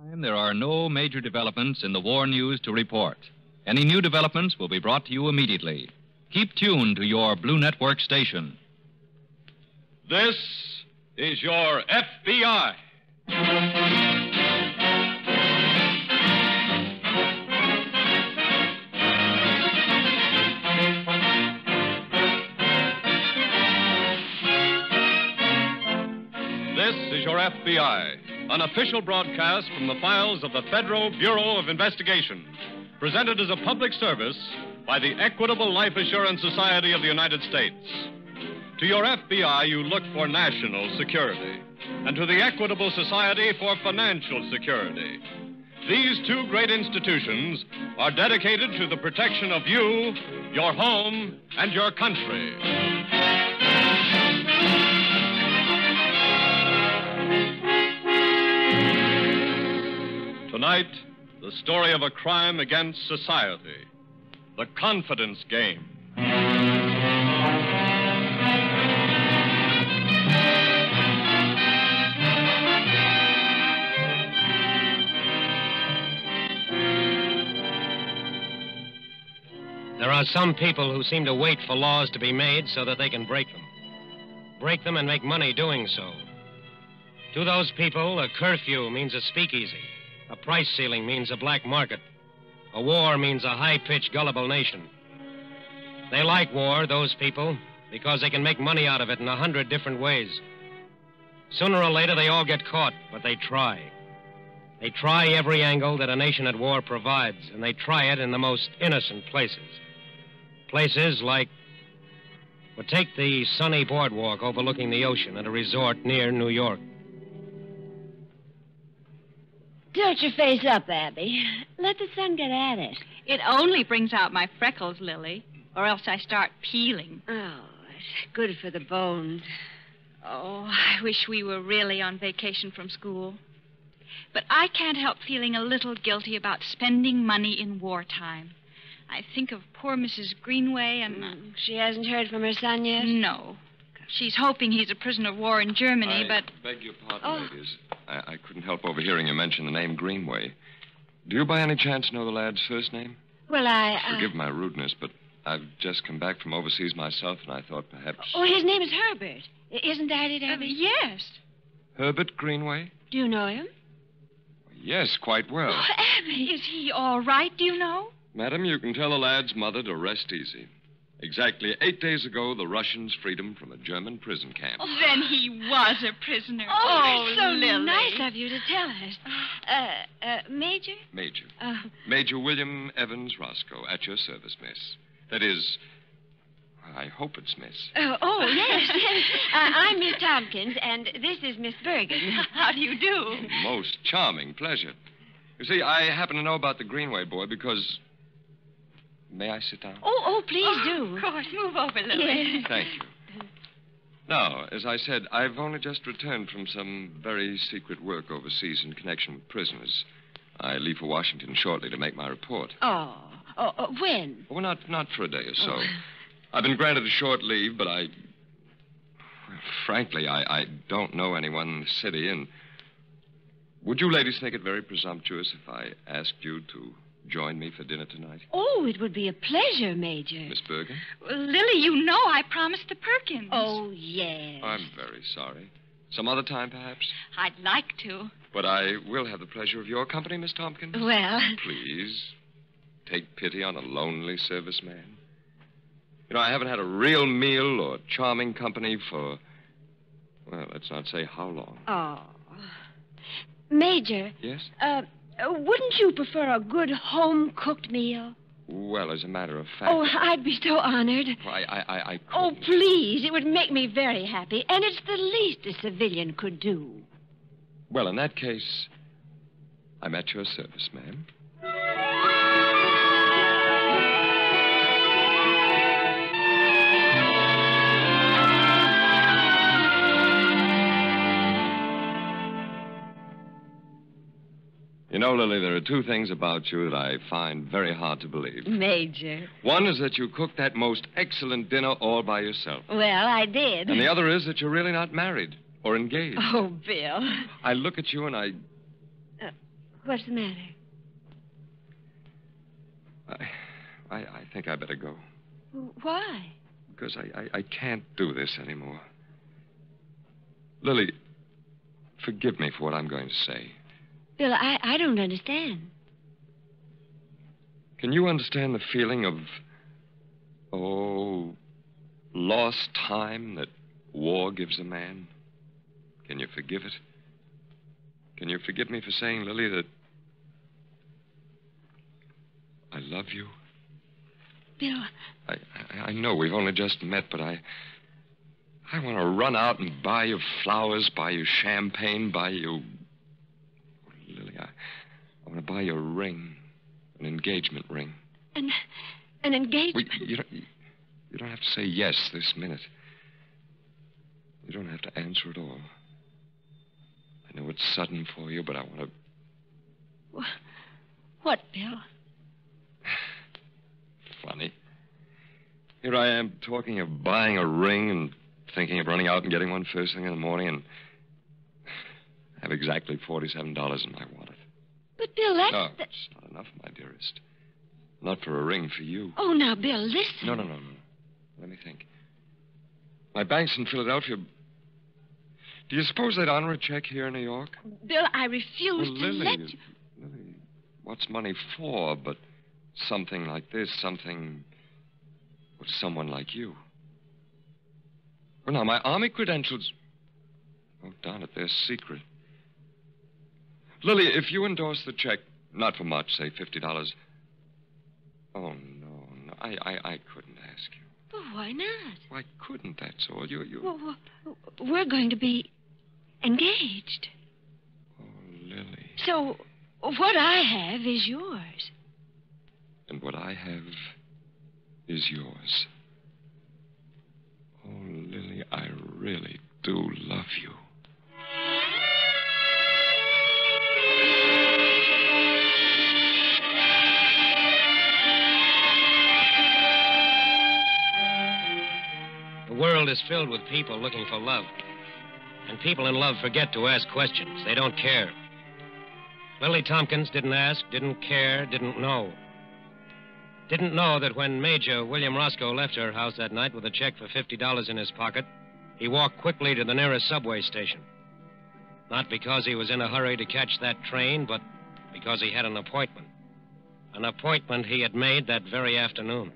There are no major developments in the war news to report. Any new developments will be brought to you immediately. Keep tuned to your Blue Network station. This is your FBI. This is your FBI, an official broadcast from the files of the Federal Bureau of Investigation, presented as a public service by the Equitable Life Assurance Society of the United States. To your FBI, you look for national security, and to the Equitable Society for financial security. These two great institutions are dedicated to the protection of you, your home, and your country. Tonight, the story of a crime against society, the confidence game. There are some people who seem to wait for laws to be made so that they can break them. Break them and make money doing so. To those people, a curfew means a speakeasy. A price ceiling means a black market. A war means a high-pitched, gullible nation. They like war, those people, because they can make money out of it in 100 different ways. Sooner or later, they all get caught, but they try. They try every angle that a nation at war provides, and they try it in the most innocent places. Places like, well, take the sunny boardwalk overlooking the ocean at a resort near New York. Tilt your face up, Abby. Let the sun get at it. It only brings out my freckles, Lily, or else I start peeling. Oh, it's good for the bones. Oh, I wish we were really on vacation from school. But I can't help feeling a little guilty about spending money in wartime. I think of poor Mrs. Greenway and... She hasn't heard from her son yet? No. She's hoping he's a prisoner of war in Germany, but... I beg your pardon, ladies. I couldn't help overhearing you mention the name Greenway. Do you by any chance know the lad's first name? Well, Forgive my rudeness, but I've just come back from overseas myself, and I thought perhaps... Oh, his name is Herbert. Isn't that it, Abby? Yes. Herbert Greenway? Do you know him? Yes, quite well. Oh, Abby, is he all right, do you know? Madam, you can tell the lad's mother to rest easy. Exactly 8 days ago, the Russians freed him from a German prison camp. Oh, then he was a prisoner. Oh, so Lily. nice of you to tell us. Major? Major. Major William Evans Roscoe, at your service, miss. That is, I hope it's miss. Yes. I'm Miss Tompkins, and this is Miss Bergen. How do you do? Most charming pleasure. You see, I happen to know about the Greenway boy because... May I sit down? Oh, please do. Of course. Move over, Lily. Yes. Thank you. Now, as I said, I've only just returned from some very secret work overseas in connection with prisoners. I leave for Washington shortly to make my report. When? Well, not for a day or so. I've been granted a short leave, but frankly, I don't know anyone in the city, and would you ladies think it very presumptuous if I asked you to join me for dinner tonight? Oh, it would be a pleasure, Major. Miss Bergen? Well, Lily, you know I promised the Perkins. Oh, yes. I'm very sorry. Some other time, perhaps? I'd like to. But I will have the pleasure of your company, Miss Tompkins. Well... Please, take pity on a lonely serviceman. You know, I haven't had a real meal or charming company for, well, let's not say how long. Oh. Major. Yes? Wouldn't you prefer a good home-cooked meal? Well, as a matter of fact... Oh, I'd be so honored. I couldn't. Oh, please. It would make me very happy. And it's the least a civilian could do. Well, in that case, I'm at your service, ma'am. You know, Lily, there are two things about you that I find very hard to believe. Major. One is that you cooked that most excellent dinner all by yourself. Well, I did. And the other is that you're really not married or engaged. Oh, Bill. I look at you and What's the matter? I think I better go. Why? Because I can't do this anymore. Lily, forgive me for what I'm going to say. Bill, I don't understand. Can you understand the feeling of, lost time that war gives a man? Can you forgive it? Can you forgive me for saying, Lily, that I love you? Bill. I know we've only just met, but I want to run out and buy you flowers, buy you champagne, buy you... Lily, I want to buy you a ring, an engagement ring. An engagement? You don't have to say yes this minute. You don't have to answer at all. I know it's sudden for you, but I want to... What, Bill? Funny. Here I am talking of buying a ring and thinking of running out and getting one first thing in the morning and have exactly $47 in my wallet. But, Bill, that's... No, it's not enough, my dearest. Not for a ring for you. Oh, now, Bill, listen. No. Let me think. My bank's in Philadelphia. Do you suppose they'd honor a check here in New York? Bill, I refuse to let you... Lily, what's money for but something like this, something with someone like you? Well, now, my Army credentials... Oh, darn it, they're secret. Lily, if you endorse the check, not for much, say $50... Oh, no. I couldn't ask you. Well, why not? Why couldn't, that's all. You... Well, we're going to be engaged. Oh, Lily. So, what I have is yours. And what I have is yours. Oh, Lily, I really do love you. The world is filled with people looking for love. And people in love forget to ask questions. They don't care. Lily Tompkins didn't ask, didn't care, didn't know. Didn't know that when Major William Roscoe left her house that night with a check for $50 in his pocket, he walked quickly to the nearest subway station. Not because he was in a hurry to catch that train, but because he had an appointment. An appointment he had made that very afternoon.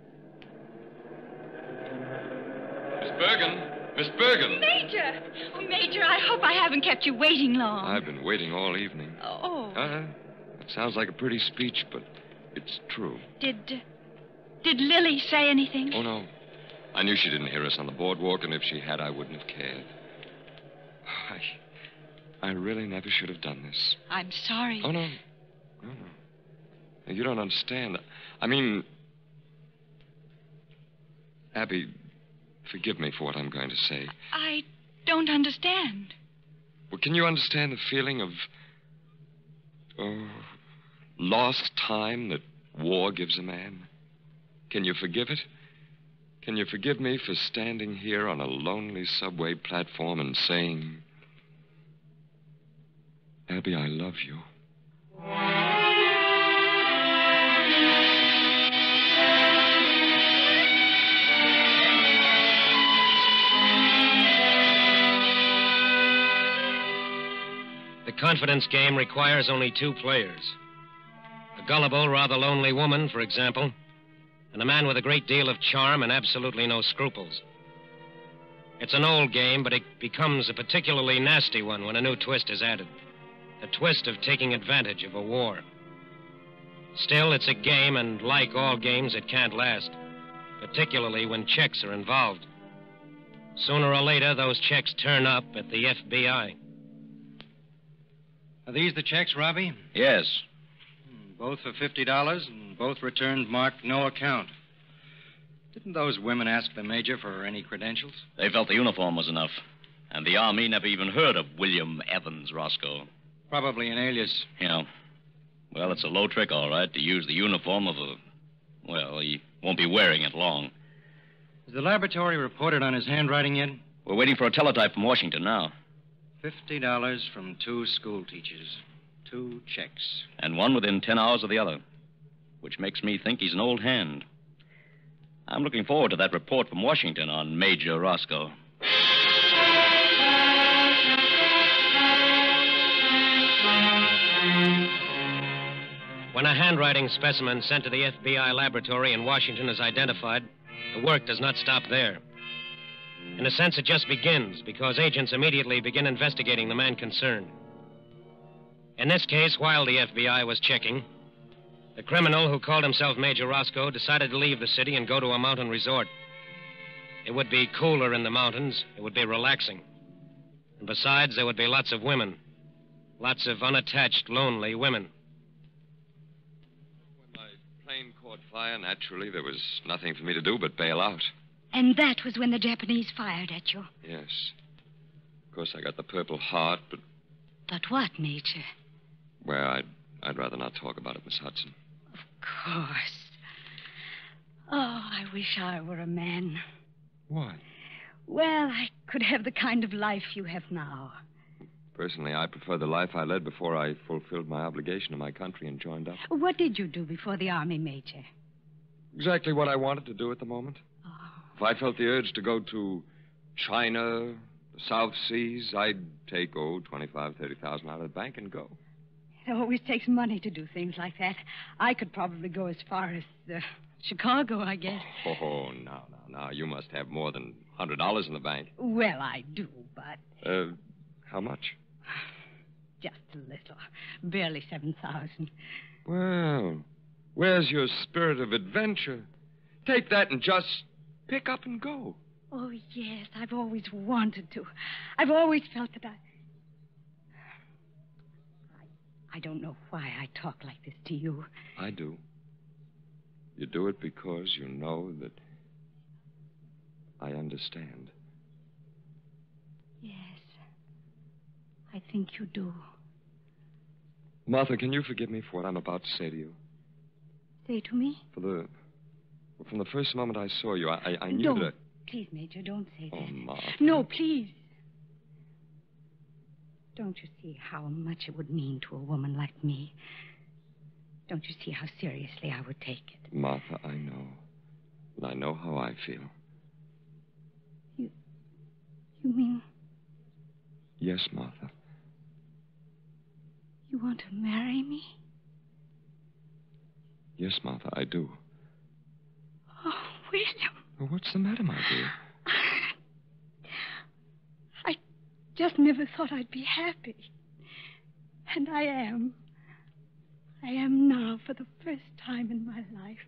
Miss Bergen! Miss Bergen! Major! Oh, Major, I hope I haven't kept you waiting long. I've been waiting all evening. Oh. It sounds like a pretty speech, but it's true. Did Lily say anything? Oh, no. I knew she didn't hear us on the boardwalk, and if she had, I wouldn't have cared. I really never should have done this. I'm sorry. Oh, no. No. You don't understand. I mean... Abby, forgive me for what I'm going to say. I don't understand. Well, can you understand the feeling of... lost time that war gives a man? Can you forgive it? Can you forgive me for standing here on a lonely subway platform and saying, Abby, I love you? The confidence game requires only two players. A gullible, rather lonely woman, for example, and a man with a great deal of charm and absolutely no scruples. It's an old game, but it becomes a particularly nasty one when a new twist is added. The twist of taking advantage of a war. Still, it's a game, and like all games, it can't last, particularly when checks are involved. Sooner or later, those checks turn up at the FBI. Are these the checks, Robbie? Yes. Both for $50 and both returned marked no account. Didn't those women ask the Major for any credentials? They felt the uniform was enough. And the Army never even heard of William Evans Roscoe. Probably an alias. Yeah. Well, it's a low trick, all right, to use the uniform of a... Well, he won't be wearing it long. Has the laboratory reported on his handwriting yet? We're waiting for a teletype from Washington now. $50 from two school teachers. 2 checks. And one within 10 hours of the other, which makes me think he's an old hand. I'm looking forward to that report from Washington on Major Roscoe. When a handwriting specimen sent to the FBI laboratory in Washington is identified, the work does not stop there. In a sense, it just begins because agents immediately begin investigating the man concerned. In this case, while the FBI was checking, the criminal who called himself Major Roscoe decided to leave the city and go to a mountain resort. It would be cooler in the mountains. It would be relaxing. And besides, there would be lots of women. Lots of unattached, lonely women. When my plane caught fire, naturally, there was nothing for me to do but bail out. And that was when the Japanese fired at you. Yes. Of course, I got the Purple Heart, but... But what, Major? Well, I'd rather not talk about it, Miss Hudson. Of course. Oh, I wish I were a man. What? Well, I could have the kind of life you have now. Personally, I prefer the life I led before I fulfilled my obligation to my country and joined up. What did you do before the Army, Major? Exactly what I wanted to do at the moment. Oh. If I felt the urge to go to China, the South Seas, I'd take, $25,000, $30,000 out of the bank and go. It always takes money to do things like that. I could probably go as far as Chicago, I guess. Oh, now. You must have more than $100 in the bank. Well, I do, but... How much? Just a little. Barely 7,000. Well, where's your spirit of adventure? Take that and just pick up and go. Oh, yes, I've always wanted to. I've always felt that I don't know why I talk like this to you. I do. You do it because you know that I understand. Yes, I think you do. Martha, can you forgive me for what I'm about to say to you? Say to me? From the first moment I saw you, I knew Don't. that... Please, Major, don't say that. Oh, Martha. No, please. Don't you see how much it would mean to a woman like me? Don't you see how seriously I would take it? Martha, I know. And I know how I feel. You mean Yes, Martha. you want to marry me? Yes, Martha, I do. Oh, William. Well, what's the matter, my dear? I just never thought I'd be happy. And I am. I am now for the first time in my life.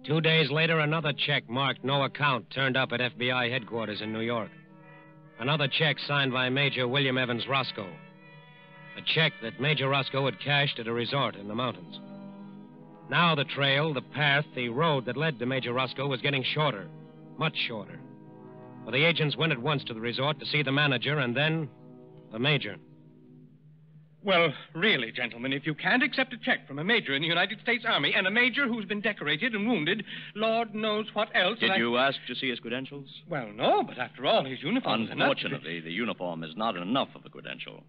2 days later, another check marked no account turned up at FBI headquarters in New York. Another check signed by Major William Evans Roscoe. A check that Major Roscoe had cashed at a resort in the mountains. Now the trail, the path, the road that led to Major Roscoe was getting shorter, much shorter. For the agents went at once to the resort to see the manager and then the major. Well, really, gentlemen, if you can't accept a check from a major in the United States Army and a major who's been decorated and wounded, Lord knows what else... Did you ask to see his credentials? Well, no, but after all, his uniform is enough. Unfortunately, the uniform is not enough of a credential.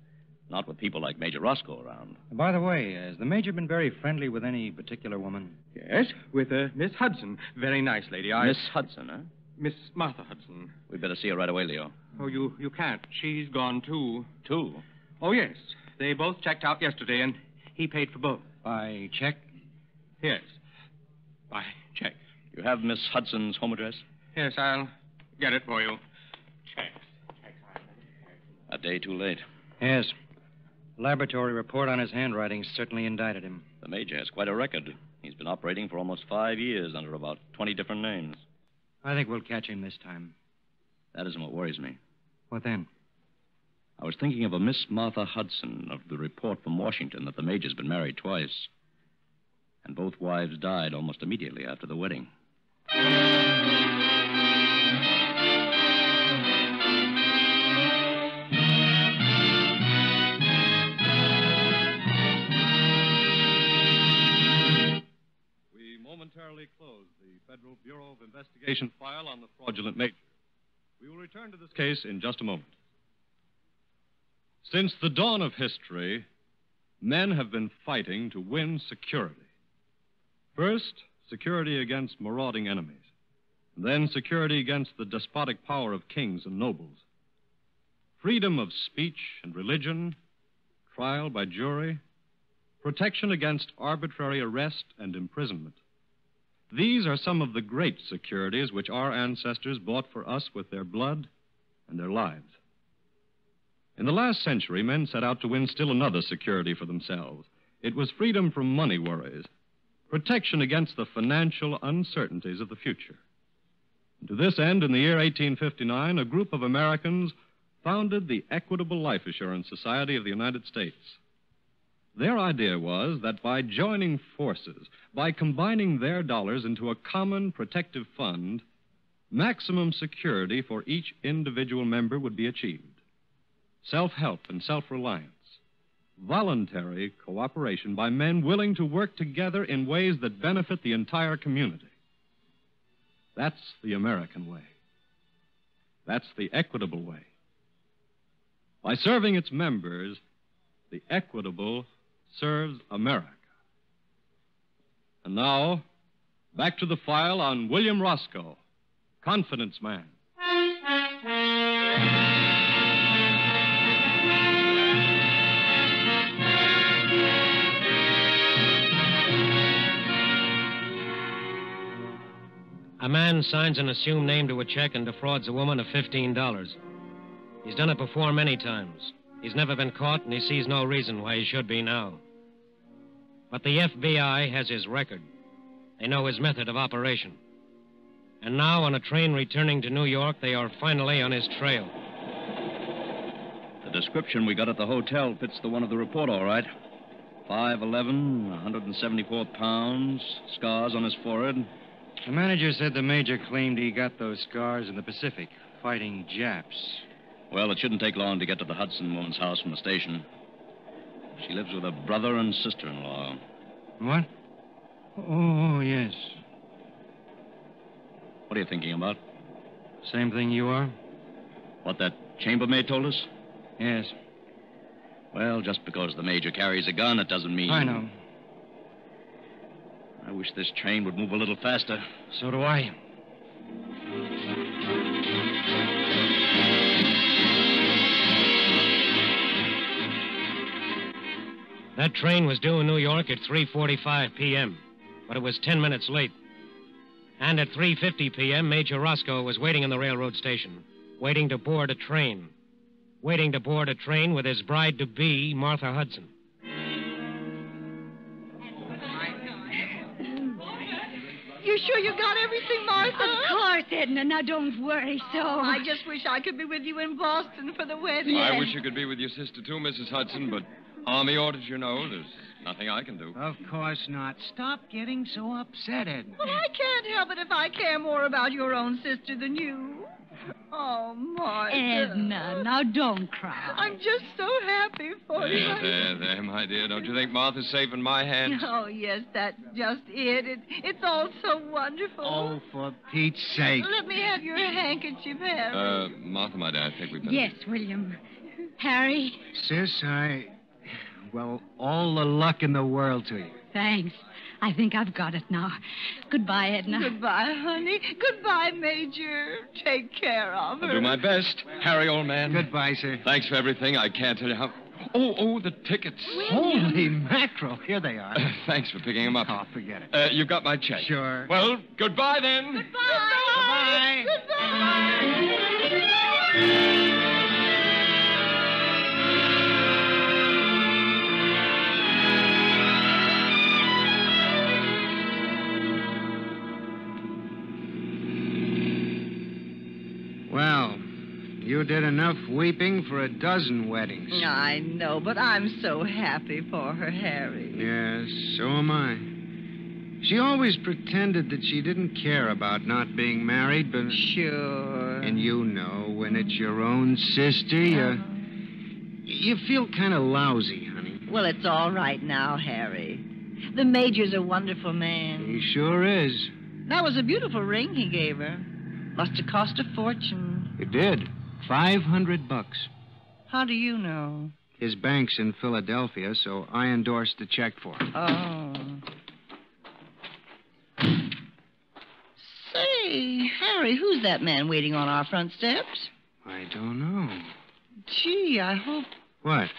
Not with people like Major Roscoe around. By the way, has the major been very friendly with any particular woman? Yes, with Miss Hudson. Very nice lady. Miss Hudson, huh? Miss Martha Hudson. We'd better see her right away, Leo. Oh, you can't. She's gone, too. Two? Oh, yes. They both checked out yesterday, and he paid for both. By check? Yes. By check. You have Miss Hudson's home address? Yes, I'll get it for you. Check. A day too late. Yes. The laboratory report on his handwriting certainly indicted him. The major has quite a record. He's been operating for almost 5 years under about 20 different names. I think we'll catch him this time. That isn't what worries me. What then? I was thinking of a Miss Martha Hudson, of the report from Washington that the major's been married twice. And both wives died almost immediately after the wedding. Federal Bureau of Investigation file on the fraudulent major. We will return to this case in just a moment. Since the dawn of history, men have been fighting to win security. First, security against marauding enemies, and then security against the despotic power of kings and nobles. Freedom of speech and religion, trial by jury, protection against arbitrary arrest and imprisonment. These are some of the great securities which our ancestors bought for us with their blood and their lives. In the last century, men set out to win still another security for themselves. It was freedom from money worries, protection against the financial uncertainties of the future. And to this end, in the year 1859, a group of Americans founded the Equitable Life Assurance Society of the United States. Their idea was that by joining forces, by combining their dollars into a common protective fund, maximum security for each individual member would be achieved. Self-help and self-reliance, voluntary cooperation by men willing to work together in ways that benefit the entire community. That's the American way. That's the equitable way. By serving its members, the Equitable serves America. And now, back to the file on William Roscoe, confidence man. A man signs an assumed name to a check and defrauds a woman of $15. He's done it before many times. He's never been caught, and he sees no reason why he should be now. But the FBI has his record. They know his method of operation. And now, on a train returning to New York, they are finally on his trail. The description we got at the hotel fits the one of the report, all right. 5'11", 174 pounds, scars on his forehead. The manager said the major claimed he got those scars in the Pacific, fighting Japs. Well, it shouldn't take long to get to the Hudson woman's house from the station. She lives with her brother and sister-in-law. What? Oh, yes. What are you thinking about? Same thing you are? What that chambermaid told us? Yes. Well, just because the major carries a gun, it doesn't mean... I know. I wish this train would move a little faster. So do I. That train was due in New York at 3:45 p.m., but it was 10 minutes late. And at 3:50 p.m., Major Roscoe was waiting in the railroad station, waiting to board a train. Waiting to board a train with his bride-to-be, Martha Hudson. You sure you got everything, Martha? Of course, Edna. Now, don't worry so. I just wish I could be with you in Boston for the wedding. I wish you could be with your sister, too, Mrs. Hudson, but Army orders, you know. There's nothing I can do. Of course not. Stop getting so upset, Edna. Well, I can't help it if I care more about your own sister than you. Oh, Martha. Edna, now don't cry. I'm just so happy for you. There, my dear. Don't you think Martha's safe in my hands? Oh, yes, that's just it. It's all so wonderful. Oh, for Pete's sake. Let me have your handkerchief, Harry. Martha, my dad, I think we better... Yes, William. Harry? Sis, well, all the luck in the world to you. Thanks. I think I've got it now. Goodbye, Edna. Goodbye, honey. Goodbye, Major. Take care of her. I'll do my best. Harry, old man. Goodbye, sir. Thanks for everything. I can't tell you how... Oh, the tickets. Holy mackerel. Here they are. Thanks for picking them up. Oh, forget it. You've got my check. Sure. Well, goodbye, then. Goodbye. Goodbye. Well, you did enough weeping for a dozen weddings. I know, but I'm so happy for her, Harry. Yes, so am I. She always pretended that she didn't care about not being married, but... Sure. And you know, when it's your own sister, you feel kind of lousy, honey. Well, it's all right now, Harry. The Major's a wonderful man. He sure is. That was a beautiful ring he gave her. Must have cost a fortune. It did. $500. How do you know? His bank's in Philadelphia, so I endorsed the check for it. Oh. Say, Harry, who's that man waiting on our front steps? I don't know. Gee, I hope... What?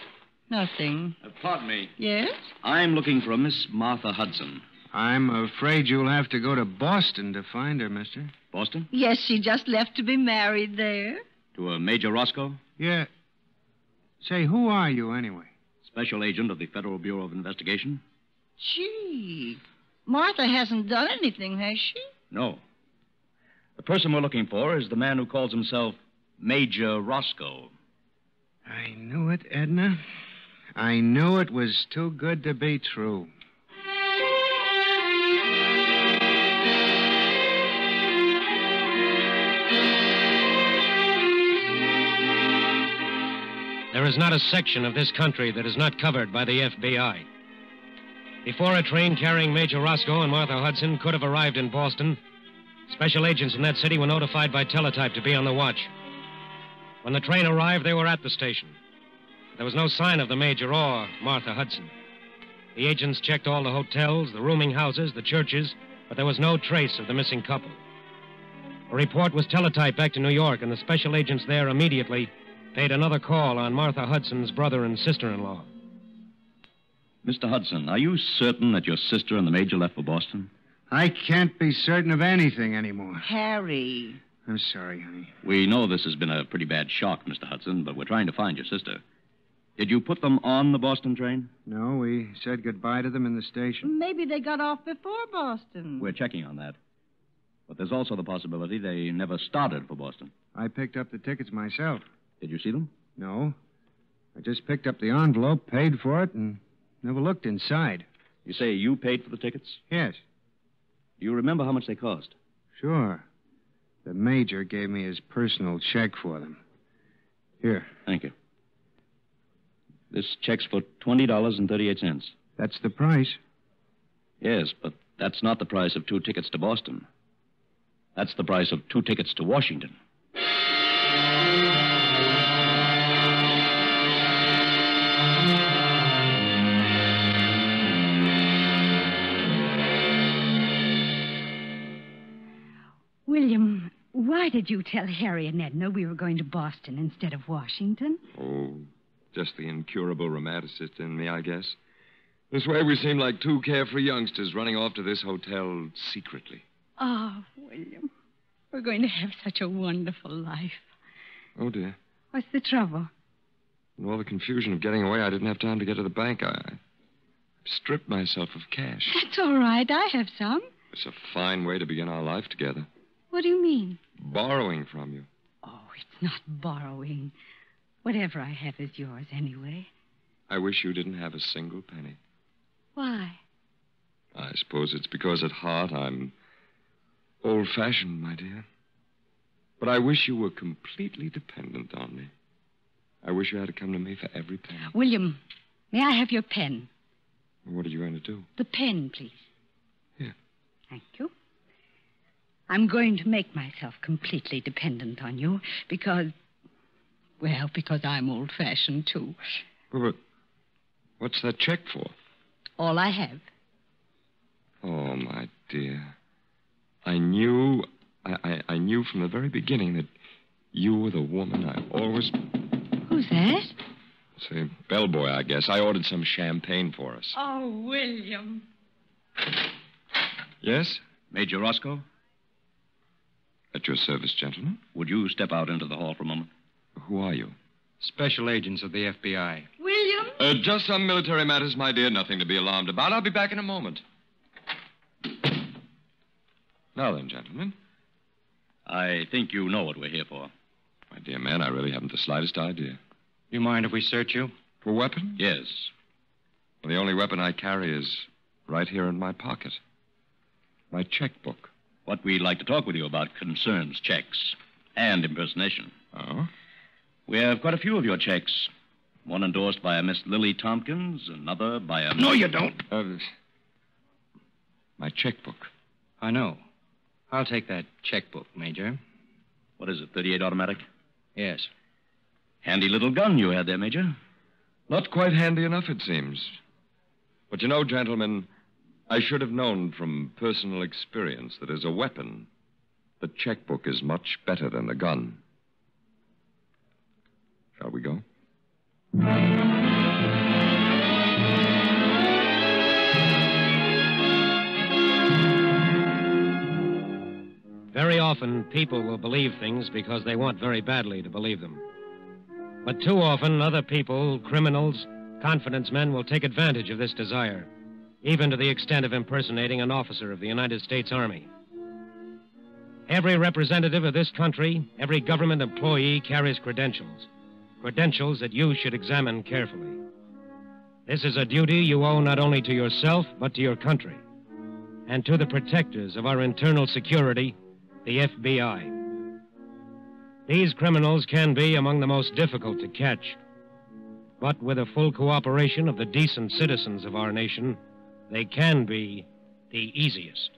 Nothing. Pardon me. Yes? I'm looking for a Miss Martha Hudson. I'm afraid you'll have to go to Boston to find her, mister. Boston? Yes, she just left to be married there. To a Major Roscoe? Yeah. Say, who are you, anyway? Special agent of the Federal Bureau of Investigation? Gee, Martha hasn't done anything, has she? No. The person we're looking for is the man who calls himself Major Roscoe. I knew it, Edna. I knew it was too good to be true. There is not a section of this country that is not covered by the FBI. Before a train carrying Major Roscoe and Martha Hudson could have arrived in Boston, special agents in that city were notified by teletype to be on the watch. When the train arrived, they were at the station. There was no sign of the Major or Martha Hudson. The agents checked all the hotels, the rooming houses, the churches, but there was no trace of the missing couple. A report was teletyped back to New York, and the special agents there immediately paid another call on Martha Hudson's brother and sister-in-law. Mr. Hudson, are you certain that your sister and the Major left for Boston? I can't be certain of anything anymore. Harry. I'm sorry, honey. We know this has been a pretty bad shock, Mr. Hudson, but we're trying to find your sister. Did you put them on the Boston train? No, we said goodbye to them in the station. Maybe they got off before Boston. We're checking on that. But there's also the possibility they never started for Boston. I picked up the tickets myself. Did you see them? No. I just picked up the envelope, paid for it, and never looked inside. You say you paid for the tickets? Yes. Do you remember how much they cost? Sure. The Major gave me his personal check for them. Here. Thank you. This check's for $20.38. That's the price. Yes, but that's not the price of 2 tickets to Boston. That's the price of 2 tickets to Washington. William, why did you tell Harry and Edna we were going to Boston instead of Washington? Oh, just the incurable romanticist in me, I guess. This way we seem like 2 carefree youngsters running off to this hotel secretly. Oh, William, we're going to have such a wonderful life. Oh, dear. What's the trouble? In all the confusion of getting away, I didn't have time to get to the bank. I stripped myself of cash. That's all right. I have some. It's a fine way to begin our life together. What do you mean? Borrowing from you. Oh, it's not borrowing. Whatever I have is yours anyway. I wish you didn't have a single penny. Why? I suppose it's because at heart I'm old-fashioned, my dear. But I wish you were completely dependent on me. I wish you had to come to me for every penny. William, may I have your pen? What are you going to do? The pen, please. Here. Thank you. I'm going to make myself completely dependent on you because I'm old-fashioned, too. Well, but what's that check for? All I have. Oh, my dear. I knew from the very beginning that you were the woman I always... Who's that? It's a bellboy, I guess. I ordered some champagne for us. Oh, William. Yes? Major Roscoe? At your service, gentlemen. Would you step out into the hall for a moment? Who are you? Special agents of the FBI. William? Just some military matters, my dear. Nothing to be alarmed about. I'll be back in a moment. Now then, gentlemen. I think you know what we're here for. My dear man, I really haven't the slightest idea. You mind if we search you? For weapons? Yes. Well, the only weapon I carry is right here in my pocket. My checkbook. What we'd like to talk with you about concerns checks and impersonation. Oh? We have quite a few of your checks. One endorsed by a Miss Lily Tompkins, another by a... No, you don't. My checkbook. I know. I'll take that checkbook, Major. What is it, 38 automatic? Yes. Handy little gun you had there, Major. Not quite handy enough, it seems. But you know, gentlemen, I should have known from personal experience that as a weapon, the checkbook is much better than the gun. Shall we go? Very often, people will believe things because they want very badly to believe them. But too often, other people, criminals, confidence men, will take advantage of this desire, even to the extent of impersonating an officer of the United States Army. Every representative of this country, every government employee carries credentials that you should examine carefully. This is a duty you owe not only to yourself, but to your country, and to the protectors of our internal security, the FBI. These criminals can be among the most difficult to catch, but with the full cooperation of the decent citizens of our nation, they can be the easiest.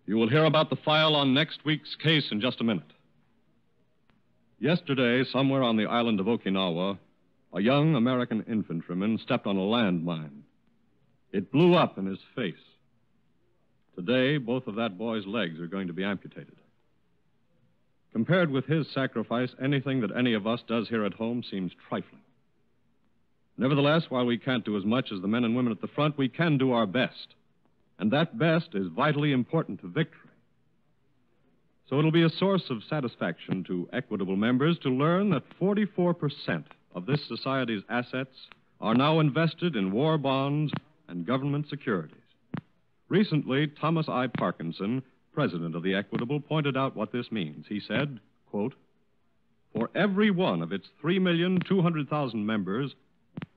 You will hear about the file on next week's case in just a minute. Yesterday, somewhere on the island of Okinawa, a young American infantryman stepped on a landmine. It blew up in his face. Today, both of that boy's legs are going to be amputated. Compared with his sacrifice, anything that any of us does here at home seems trifling. Nevertheless, while we can't do as much as the men and women at the front, we can do our best. And that best is vitally important to victory. So it'll be a source of satisfaction to Equitable members to learn that 44% of this society's assets are now invested in war bonds and government securities. Recently, Thomas I. Parkinson, president of the Equitable, pointed out what this means. He said, quote, "For every one of its 3,200,000 members,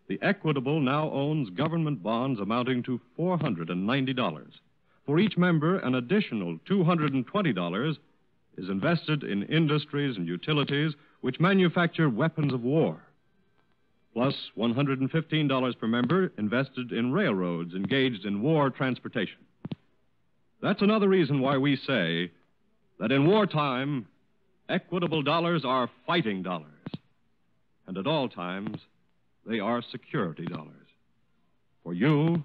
the Equitable now owns government bonds amounting to $490. For each member, an additional $220 is invested in industries and utilities which manufacture weapons of war, plus $115 per member invested in railroads engaged in war transportation. That's another reason why we say that in wartime, Equitable dollars are fighting dollars, and at all times, they are security dollars for you,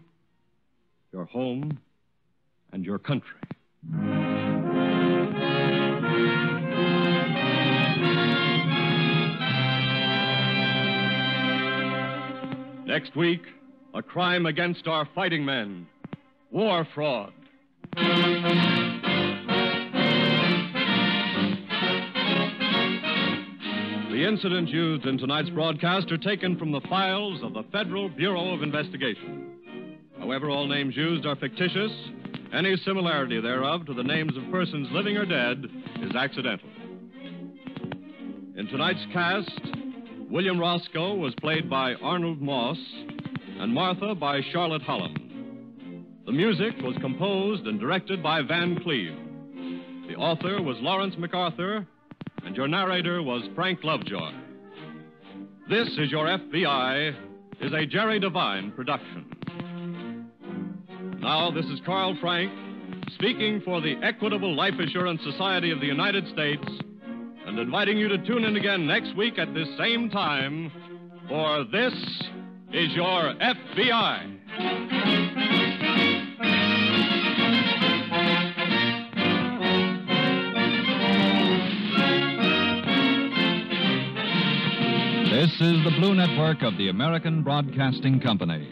your home, and your country." Next week, a crime against our fighting men, war fraud. The incidents used in tonight's broadcast are taken from the files of the Federal Bureau of Investigation. However, all names used are fictitious. Any similarity thereof to the names of persons living or dead is accidental. In tonight's cast, William Roscoe was played by Arnold Moss and Martha by Charlotte Holland. The music was composed and directed by Van Cleve. The author was Lawrence MacArthur, and your narrator was Frank Lovejoy. This Is Your FBI is a Jerry Devine production. Now, this is Carl Frank speaking for the Equitable Life Assurance Society of the United States and inviting you to tune in again next week at this same time for This Is Your FBI. This is the Blue Network of the American Broadcasting Company.